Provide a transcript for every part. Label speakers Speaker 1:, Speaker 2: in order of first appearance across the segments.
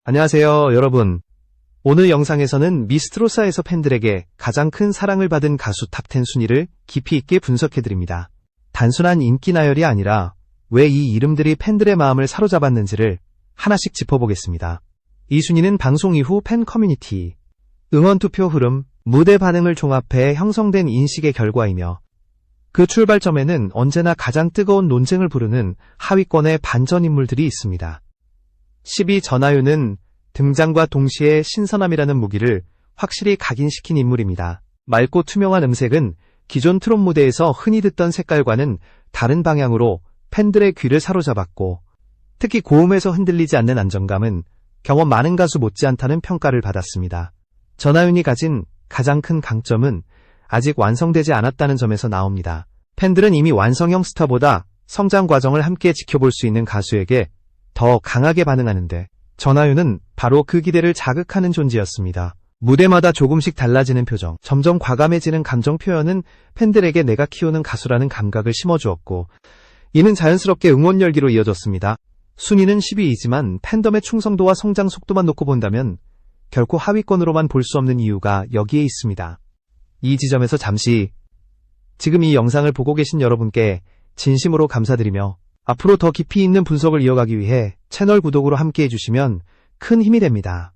Speaker 1: 안녕하세요, 여러분. 오늘 영상에서는 미스트로사에서 팬들에게 가장 큰 사랑을 받은 가수 탑10 순위를 깊이 있게 분석해드립니다. 단순한 인기 나열이 아니라 왜 이 이름들이 팬들의 마음을 사로잡았는지를 하나씩 짚어보겠습니다. 이 순위는 방송 이후 팬 커뮤니티, 응원 투표 흐름, 무대 반응을 종합해 형성된 인식의 결과이며 그 출발점에는 언제나 가장 뜨거운 논쟁을 부르는 하위권의 반전 인물들이 있습니다. 10위 전하윤은 등장과 동시에 신선함이라는 무기를 확실히 각인시킨 인물입니다. 맑고 투명한 음색은 기존 트롯 무대에서 흔히 듣던 색깔과는 다른 방향으로 팬들의 귀를 사로잡았고, 특히 고음에서 흔들리지 않는 안정감은 경험 많은 가수 못지않다는 평가를 받았습니다. 전하윤이 가진 가장 큰 강점은 아직 완성되지 않았다는 점에서 나옵니다. 팬들은 이미 완성형 스타보다 성장 과정을 함께 지켜볼 수 있는 가수에게 더 강하게 반응하는데, 전하윤은 바로 그 기대를 자극하는 존재였습니다. 무대마다 조금씩 달라지는 표정, 점점 과감해지는 감정 표현은 팬들에게 내가 키우는 가수라는 감각을 심어주었고, 이는 자연스럽게 응원 열기로 이어졌습니다. 순위는 10위이지만 팬덤의 충성도와 성장 속도만 놓고 본다면 결코 하위권으로만 볼 수 없는 이유가 여기에 있습니다. 이 지점에서 잠시 지금 이 영상을 보고 계신 여러분께 진심으로 감사드리며 앞으로 더 깊이 있는 분석을 이어가기 위해 채널 구독으로 함께 해주시면 큰 힘이 됩니다.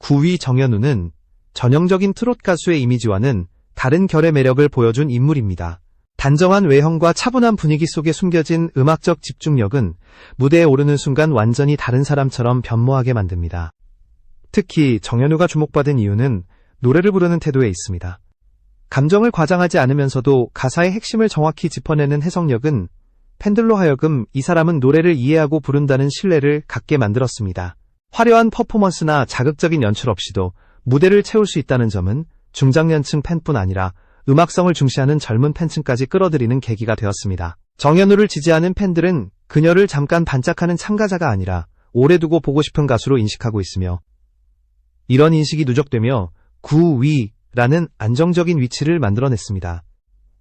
Speaker 1: 9위 정현우는 전형적인 트롯 가수의 이미지와는 다른 결의 매력을 보여준 인물입니다. 단정한 외형과 차분한 분위기 속에 숨겨진 음악적 집중력은 무대에 오르는 순간 완전히 다른 사람처럼 변모하게 만듭니다. 특히 정현우가 주목받은 이유는 노래를 부르는 태도에 있습니다. 감정을 과장하지 않으면서도 가사의 핵심을 정확히 짚어내는 해석력은 팬들로 하여금 이 사람은 노래를 이해하고 부른다는 신뢰를 갖게 만들었습니다. 화려한 퍼포먼스나 자극적인 연출 없이도 무대를 채울 수 있다는 점은 중장년층 팬뿐 아니라 음악성을 중시하는 젊은 팬층까지 끌어들이는 계기가 되었습니다. 정현우를 지지하는 팬들은 그녀를 잠깐 반짝하는 참가자가 아니라 오래 두고 보고 싶은 가수로 인식하고 있으며, 이런 인식이 누적되며 9위라는 안정적인 위치를 만들어냈습니다.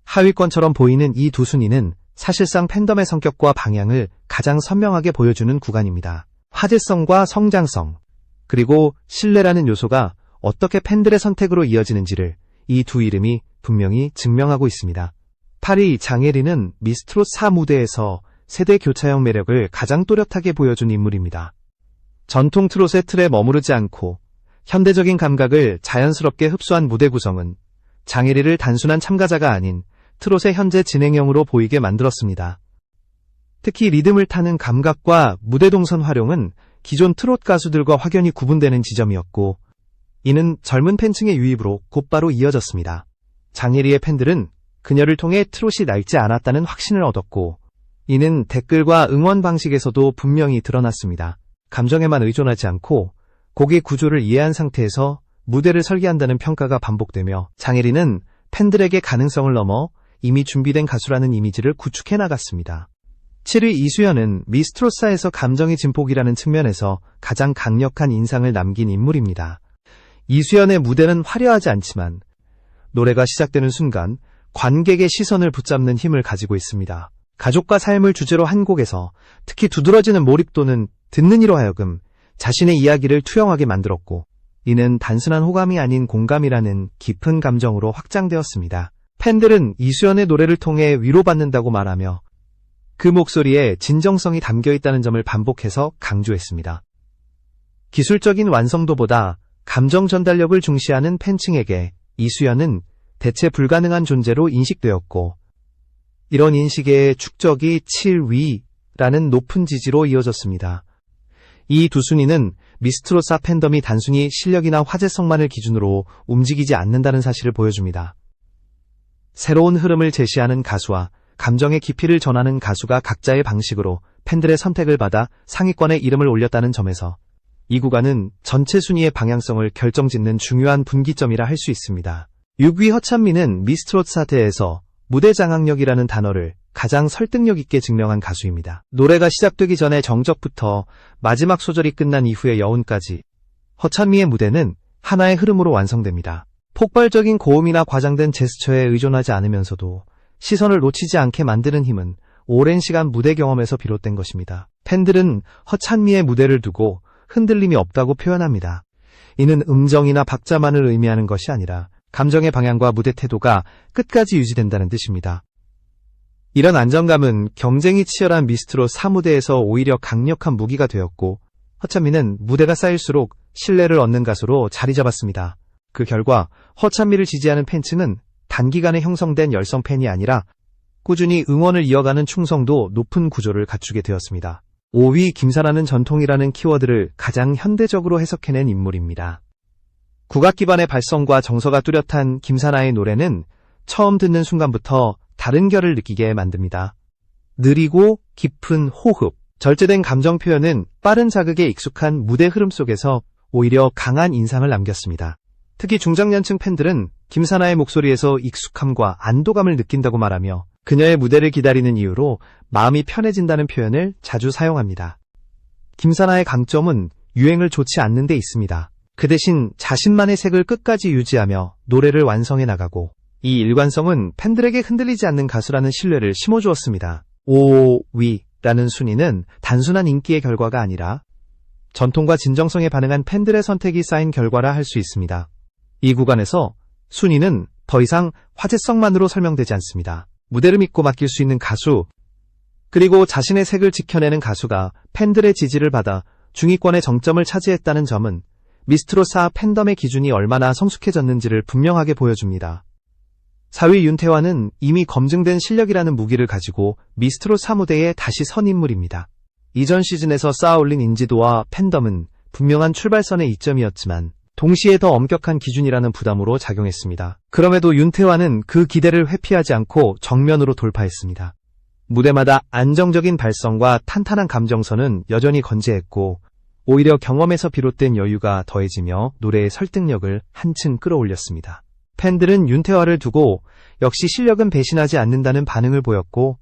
Speaker 1: 하위권처럼 보이는 이 두 순위는 사실상 팬덤의 성격과 방향을 가장 선명하게 보여주는 구간입니다. 화제성과 성장성, 그리고 신뢰라는 요소가 어떻게 팬들의 선택으로 이어지는지를 이 두 이름이 분명히 증명하고 있습니다. 8위 장혜리는 미스트롯 4 무대에서 세대 교차형 매력을 가장 또렷하게 보여준 인물입니다. 전통 트롯의 틀에 머무르지 않고 현대적인 감각을 자연스럽게 흡수한 무대 구성은 장혜리를 단순한 참가자가 아닌 트롯의 현재 진행형으로 보이게 만들었습니다. 특히 리듬을 타는 감각과 무대 동선 활용은 기존 트롯 가수들과 확연히 구분되는 지점이었고, 이는 젊은 팬층의 유입으로 곧바로 이어졌습니다. 장혜리의 팬들은 그녀를 통해 트롯이 낡지 않았다는 확신을 얻었고, 이는 댓글과 응원 방식에서도 분명히 드러났습니다. 감정에만 의존하지 않고 곡의 구조를 이해한 상태에서 무대를 설계한다는 평가가 반복되며, 장혜리는 팬들에게 가능성을 넘어 이미 준비된 가수라는 이미지를 구축해 나갔습니다. 7위 이수연은 미스트롯사에서 감정의 진폭이라는 측면에서 가장 강력한 인상을 남긴 인물입니다. 이수연의 무대는 화려하지 않지만 노래가 시작되는 순간 관객의 시선을 붙잡는 힘을 가지고 있습니다. 가족과 삶을 주제로 한 곡에서 특히 두드러지는 몰입도는 듣는 이로 하여금 자신의 이야기를 투영하게 만들었고, 이는 단순한 호감이 아닌 공감이라는 깊은 감정으로 확장되었습니다. 팬들은 이수연의 노래를 통해 위로받는다고 말하며 그 목소리에 진정성이 담겨있다는 점을 반복해서 강조했습니다. 기술적인 완성도보다 감정 전달력을 중시하는 팬층에게 이수연은 대체 불가능한 존재로 인식되었고, 이런 인식의 축적이 7위라는 높은 지지로 이어졌습니다. 이 두 순위는 미스트롯사 팬덤이 단순히 실력이나 화제성만을 기준으로 움직이지 않는다는 사실을 보여줍니다. 새로운 흐름을 제시하는 가수와 감정의 깊이를 전하는 가수가 각자의 방식으로 팬들의 선택을 받아 상위권에 이름을 올렸다는 점에서 이 구간은 전체 순위의 방향성을 결정짓는 중요한 분기점이라 할 수 있습니다. 6위 허찬미는 미스트롯 사태에서 무대 장악력이라는 단어를 가장 설득력 있게 증명한 가수입니다. 노래가 시작되기 전에 정적부터 마지막 소절이 끝난 이후의 여운까지 허찬미의 무대는 하나의 흐름으로 완성됩니다. 폭발적인 고음이나 과장된 제스처에 의존하지 않으면서도 시선을 놓치지 않게 만드는 힘은 오랜 시간 무대 경험에서 비롯된 것입니다. 팬들은 허찬미의 무대를 두고 흔들림이 없다고 표현합니다. 이는 음정이나 박자만을 의미하는 것이 아니라 감정의 방향과 무대 태도가 끝까지 유지된다는 뜻입니다. 이런 안정감은 경쟁이 치열한 미스트롯 4무대에서 오히려 강력한 무기가 되었고, 허찬미는 무대가 쌓일수록 신뢰를 얻는 가수로 자리 잡았습니다. 그 결과 허찬미를 지지하는 팬층은 단기간에 형성된 열성 팬이 아니라 꾸준히 응원을 이어가는 충성도 높은 구조를 갖추게 되었습니다. 5위 김사라는 전통이라는 키워드를 가장 현대적으로 해석해낸 인물입니다. 국악 기반의 발성과 정서가 뚜렷한 김사나의 노래는 처음 듣는 순간부터 다른 결을 느끼게 만듭니다. 느리고 깊은 호흡, 절제된 감정 표현은 빠른 자극에 익숙한 무대 흐름 속에서 오히려 강한 인상을 남겼습니다. 특히 중장년층 팬들은 김사나의 목소리에서 익숙함과 안도감을 느낀다고 말하며 그녀의 무대를 기다리는 이유로 마음이 편해진다는 표현을 자주 사용합니다. 김사나의 강점은 유행을 좇지 않는 데 있습니다. 그 대신 자신만의 색을 끝까지 유지하며 노래를 완성해 나가고, 이 일관성은 팬들에게 흔들리지 않는 가수라는 신뢰를 심어주었습니다. 5위라는 순위는 단순한 인기의 결과가 아니라 전통과 진정성에 반응한 팬들의 선택이 쌓인 결과라 할 수 있습니다. 이 구간에서 순위는 더 이상 화제성만으로 설명되지 않습니다. 무대를 믿고 맡길 수 있는 가수, 그리고 자신의 색을 지켜내는 가수가 팬들의 지지를 받아 중위권의 정점을 차지했다는 점은 미스트롯 4 팬덤의 기준이 얼마나 성숙해졌는지를 분명하게 보여줍니다. 4위 윤태환은 이미 검증된 실력이라는 무기를 가지고 미스트롯 4 무대에 다시 선 인물입니다. 이전 시즌에서 쌓아올린 인지도와 팬덤은 분명한 출발선의 이점이었지만 동시에 더 엄격한 기준이라는 부담으로 작용했습니다. 그럼에도 윤태환은 그 기대를 회피하지 않고 정면으로 돌파했습니다. 무대마다 안정적인 발성과 탄탄한 감정선은 여전히 건재했고, 오히려 경험에서 비롯된 여유가 더해지며 노래의 설득력을 한층 끌어올렸습니다. 팬들은 윤태환을 두고 역시 실력은 배신하지 않는다는 반응을 보였고,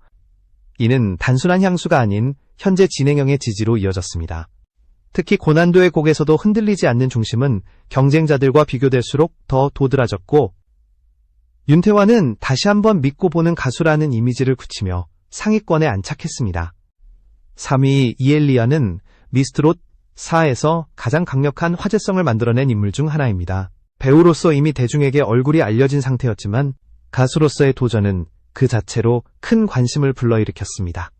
Speaker 1: 이는 단순한 향수가 아닌 현재 진행형의 지지로 이어졌습니다. 특히 고난도의 곡에서도 흔들리지 않는 중심은 경쟁자들과 비교될수록 더 도드라졌고, 윤태환은 다시 한번 믿고 보는 가수라는 이미지를 굳히며 상위권에 안착했습니다. 3위 이엘리아는 미스트롯 4에서 가장 강력한 화제성을 만들어낸 인물 중 하나입니다. 배우로서 이미 대중에게 얼굴이 알려진 상태였지만 가수로서의 도전은 그 자체로 큰 관심을 불러일으켰습니다.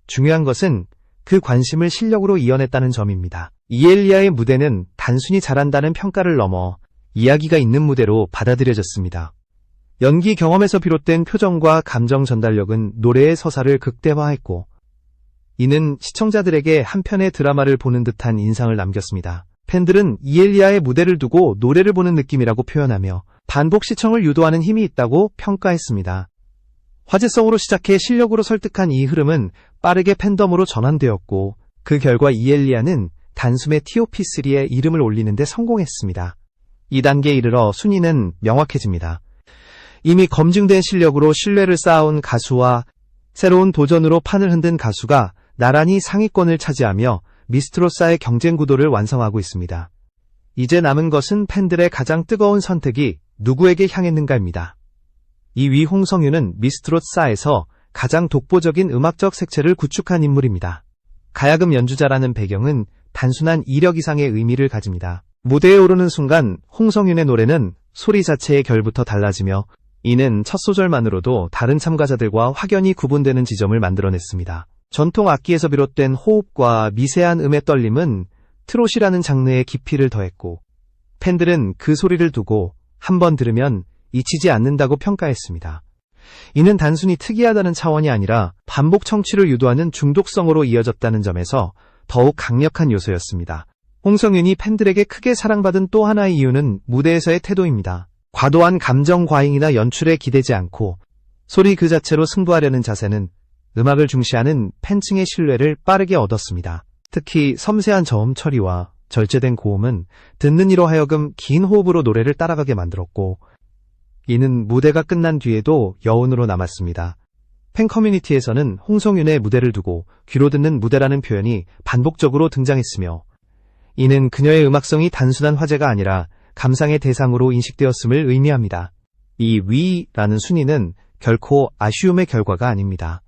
Speaker 1: 중요한 것은 그 관심을 실력으로 이어냈다는 점입니다. 이엘리아의 무대는 단순히 잘한다는 평가를 넘어 이야기가 있는 무대로 받아들여졌습니다. 연기 경험에서 비롯된 표정과 감정 전달력은 노래의 서사를 극대화했고, 이는 시청자들에게 한편의 드라마를 보는 듯한 인상을 남겼습니다. 팬들은 이엘리아의 무대를 두고 노래를 보는 느낌이라고 표현하며 반복 시청을 유도하는 힘이 있다고 평가했습니다. 화제성으로 시작해 실력으로 설득한 이 흐름은 빠르게 팬덤으로 전환되었고, 그 결과 이엘리아는 단숨에 TOP3에 이름을 올리는 데 성공했습니다. 2단계에 이르러 순위는 명확해집니다. 이미 검증된 실력으로 신뢰를 쌓아온 가수와 새로운 도전으로 판을 흔든 가수가 나란히 상위권을 차지하며 미스트롯사의 경쟁 구도를 완성하고 있습니다. 이제 남은 것은 팬들의 가장 뜨거운 선택이 누구에게 향했는가입니다. 2위 홍성윤은 미스트롯 4에서 가장 독보적인 음악적 색채를 구축한 인물입니다. 가야금 연주자라는 배경은 단순한 이력 이상의 의미를 가집니다. 무대에 오르는 순간 홍성윤의 노래는 소리 자체의 결부터 달라지며, 이는 첫 소절만으로도 다른 참가자들과 확연히 구분되는 지점을 만들어냈습니다. 전통 악기에서 비롯된 호흡과 미세한 음의 떨림은 트롯이라는 장르의 깊이를 더했고, 팬들은 그 소리를 두고 한 번 들으면 잊히지 않는다고 평가했습니다. 이는 단순히 특이하다는 차원이 아니라 반복 청취를 유도하는 중독성으로 이어졌다는 점에서 더욱 강력한 요소였습니다. 홍성윤이 팬들에게 크게 사랑받은 또 하나의 이유는 무대에서의 태도입니다. 과도한 감정 과잉이나 연출에 기대지 않고 소리 그 자체로 승부하려는 자세는 음악을 중시하는 팬층의 신뢰를 빠르게 얻었습니다. 특히 섬세한 저음 처리와 절제된 고음은 듣는 이로 하여금 긴 호흡으로 노래를 따라가게 만들었고, 이는 무대가 끝난 뒤에도 여운으로 남았습니다. 팬 커뮤니티에서는 홍성윤의 무대를 두고 귀로 듣는 무대라는 표현이 반복적으로 등장했으며, 이는 그녀의 음악성이 단순한 화제가 아니라 감상의 대상으로 인식되었음을 의미합니다. 이 위라는 순위는 결코 아쉬움의 결과가 아닙니다.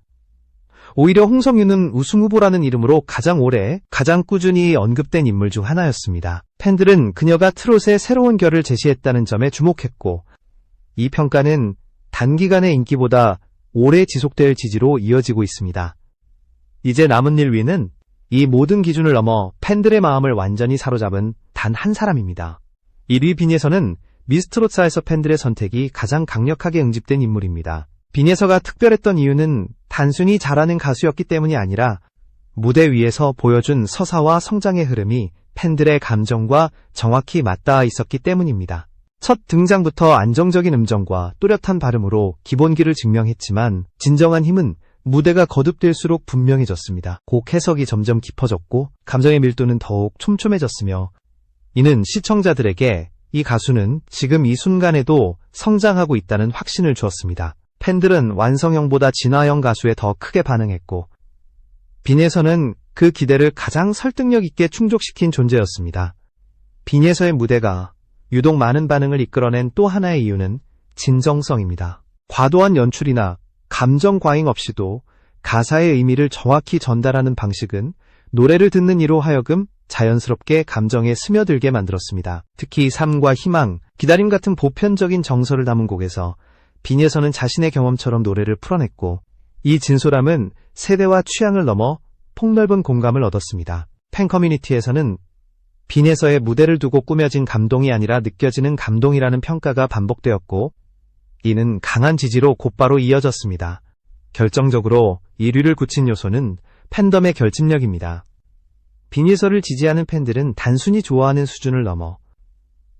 Speaker 1: 오히려 홍성윤은 우승 후보라는 이름으로 가장 오래, 가장 꾸준히 언급된 인물 중 하나였습니다. 팬들은 그녀가 트롯의 새로운 결을 제시했다는 점에 주목했고, 이 평가는 단기간의 인기보다 오래 지속될 지지로 이어지고 있습니다. 이제 남은 일 위는 이 모든 기준을 넘어 팬들의 마음을 완전히 사로잡은 단 한 사람입니다. 1위 빈예서는 미스트롯사에서 팬들의 선택이 가장 강력하게 응집된 인물입니다. 빈예서가 특별했던 이유는 단순히 잘하는 가수였기 때문이 아니라 무대 위에서 보여준 서사와 성장의 흐름이 팬들의 감정과 정확히 맞닿아 있었기 때문입니다. 첫 등장부터 안정적인 음정과 또렷한 발음으로 기본기를 증명했지만 진정한 힘은 무대가 거듭될수록 분명해졌습니다. 곡 해석이 점점 깊어졌고 감정의 밀도는 더욱 촘촘해졌으며 이는 시청자들에게 이 가수는 지금 이 순간에도 성장하고 있다는 확신을 주었습니다. 팬들은 완성형보다 진화형 가수에 더 크게 반응했고 빈예서는 그 기대를 가장 설득력 있게 충족시킨 존재였습니다. 빈예서의 무대가 유독 많은 반응을 이끌어낸 또 하나의 이유는 진정성입니다. 과도한 연출이나 감정 과잉 없이도 가사의 의미를 정확히 전달하는 방식은 노래를 듣는 이로 하여금 자연스럽게 감정에 스며들게 만들었습니다. 특히 삶과 희망, 기다림 같은 보편적인 정서를 담은 곡에서 빈예서는 자신의 경험처럼 노래를 풀어냈고 이 진솔함은 세대와 취향을 넘어 폭넓은 공감을 얻었습니다. 팬 커뮤니티에서는 빈예서의 무대를 두고 꾸며진 감동이 아니라 느껴지는 감동이라는 평가가 반복되었고 이는 강한 지지로 곧바로 이어졌습니다. 결정적으로 1위를 굳힌 요소는 팬덤의 결집력입니다. 빈예서를 지지하는 팬들은 단순히 좋아하는 수준을 넘어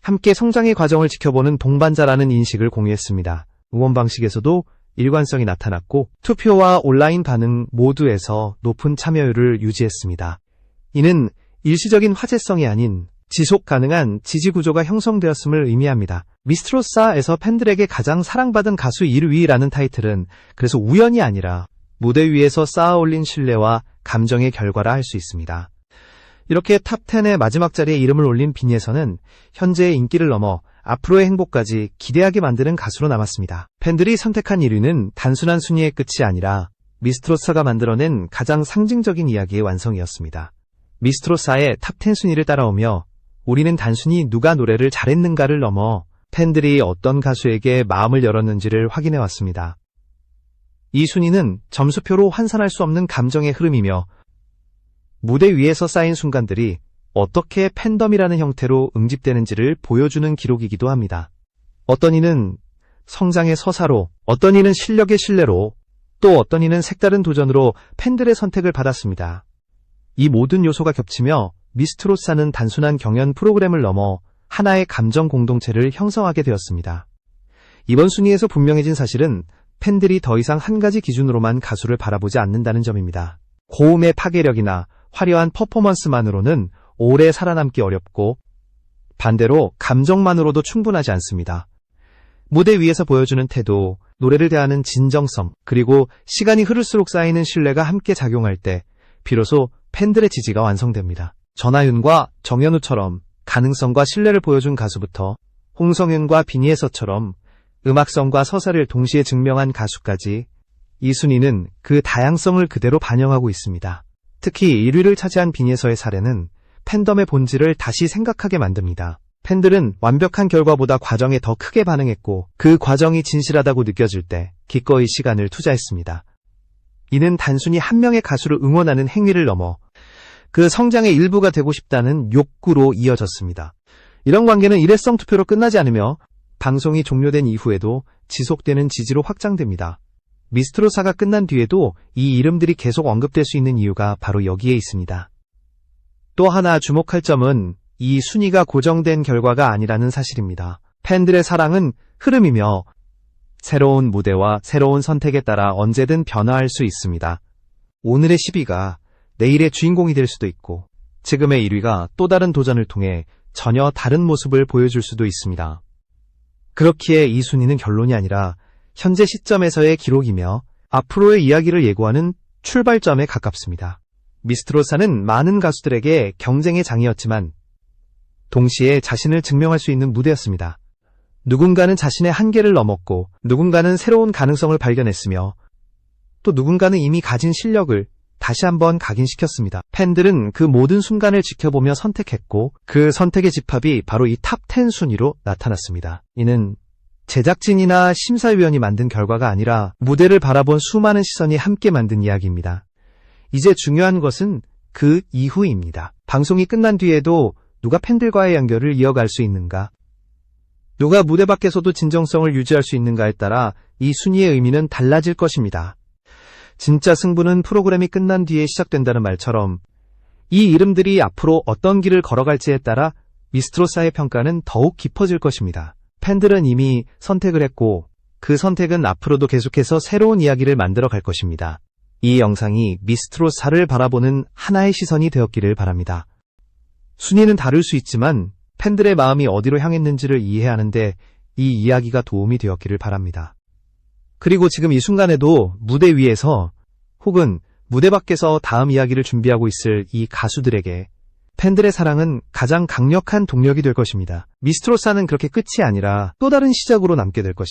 Speaker 1: 함께 성장의 과정을 지켜보는 동반자라는 인식을 공유했습니다. 응원 방식에서도 일관성이 나타났고 투표와 온라인 반응 모두에서 높은 참여율을 유지했습니다. 이는 일시적인 화제성이 아닌 지속 가능한 지지 구조가 형성되었음을 의미합니다. 미스트롯사에서 팬들에게 가장 사랑받은 가수 1위라는 타이틀은 그래서 우연이 아니라 무대 위에서 쌓아올린 신뢰와 감정의 결과라 할 수 있습니다. 이렇게 탑10의 마지막 자리에 이름을 올린 빈예서는 현재의 인기를 넘어 앞으로의 행복까지 기대하게 만드는 가수로 남았습니다. 팬들이 선택한 1위는 단순한 순위의 끝이 아니라 미스트롯사가 만들어낸 가장 상징적인 이야기의 완성이었습니다. 미스트롯사의 탑10 순위를 따라오며 우리는 단순히 누가 노래를 잘했는가를 넘어 팬들이 어떤 가수에게 마음을 열었는지를 확인해왔습니다. 이 순위는 점수표로 환산할 수 없는 감정의 흐름이며 무대 위에서 쌓인 순간들이 어떻게 팬덤이라는 형태로 응집되는지를 보여주는 기록이기도 합니다. 어떤 이는 성장의 서사로, 어떤 이는 실력의 신뢰로, 또 어떤 이는 색다른 도전으로 팬들의 선택을 받았습니다. 이 모든 요소가 겹치며 미스트롯사는 단순한 경연 프로그램을 넘어 하나의 감정 공동체를 형성하게 되었습니다. 이번 순위에서 분명해진 사실은 팬들이 더 이상 한 가지 기준으로만 가수를 바라보지 않는다는 점입니다. 고음의 파괴력이나 화려한 퍼포먼스만으로는 오래 살아남기 어렵고 반대로 감정만으로도 충분하지 않습니다. 무대 위에서 보여주는 태도, 노래를 대하는 진정성, 그리고 시간이 흐를수록 쌓이는 신뢰가 함께 작용할 때 비로소 팬들의 지지가 완성됩니다. 전하윤과 정현우처럼 가능성과 신뢰를 보여준 가수부터 홍성윤과 빈예서처럼 음악성과 서사를 동시에 증명한 가수까지 이 순위는 그 다양성을 그대로 반영하고 있습니다. 특히 1위를 차지한 빈예서의 사례는 팬덤의 본질을 다시 생각하게 만듭니다. 팬들은 완벽한 결과보다 과정에 더 크게 반응했고 그 과정이 진실하다고 느껴질 때 기꺼이 시간을 투자했습니다. 이는 단순히 한 명의 가수를 응원하는 행위를 넘어 그 성장의 일부가 되고 싶다는 욕구로 이어졌습니다. 이런 관계는 일회성 투표로 끝나지 않으며 방송이 종료된 이후에도 지속되는 지지로 확장됩니다. 미스트롯사가 끝난 뒤에도 이 이름들이 계속 언급될 수 있는 이유가 바로 여기에 있습니다. 또 하나 주목할 점은 이 순위가 고정된 결과가 아니라는 사실입니다. 팬들의 사랑은 흐름이며 새로운 무대와 새로운 선택에 따라 언제든 변화할 수 있습니다. 오늘의 10위가 내일의 주인공이 될 수도 있고 지금의 1위가 또 다른 도전을 통해 전혀 다른 모습을 보여줄 수도 있습니다. 그렇기에 이 순위는 결론이 아니라 현재 시점에서의 기록이며 앞으로의 이야기를 예고하는 출발점에 가깝습니다. 미스트롯사는 많은 가수들에게 경쟁의 장이었지만 동시에 자신을 증명할 수 있는 무대였습니다. 누군가는 자신의 한계를 넘었고 누군가는 새로운 가능성을 발견했으며 또 누군가는 이미 가진 실력을 다시 한번 각인시켰습니다. 팬들은 그 모든 순간을 지켜보며 선택했고 그 선택의 집합이 바로 이 탑 10 순위로 나타났습니다. 이는 제작진이나 심사위원이 만든 결과가 아니라 무대를 바라본 수많은 시선이 함께 만든 이야기입니다. 이제 중요한 것은 그 이후입니다. 방송이 끝난 뒤에도 누가 팬들과의 연결을 이어갈 수 있는가? 누가 무대 밖에서도 진정성을 유지할 수 있는가에 따라 이 순위의 의미는 달라질 것입니다. 진짜 승부는 프로그램이 끝난 뒤에 시작된다는 말처럼 이 이름들이 앞으로 어떤 길을 걸어갈지에 따라 미스트로사의 평가는 더욱 깊어질 것입니다. 팬들은 이미 선택을 했고 그 선택은 앞으로도 계속해서 새로운 이야기를 만들어 갈 것입니다. 이 영상이 미스트로사를 바라보는 하나의 시선이 되었기를 바랍니다. 순위는 다를 수 있지만 팬들의 마음이 어디로 향했는지를 이해하는데 이 이야기가 도움이 되었기를 바랍니다. 그리고 지금 이 순간에도 무대 위에서 혹은 무대 밖에서 다음 이야기를 준비하고 있을 이 가수들에게 팬들의 사랑은 가장 강력한 동력이 될 것입니다. 미스트로사는 그렇게 끝이 아니라 또 다른 시작으로 남게 될 것입니다.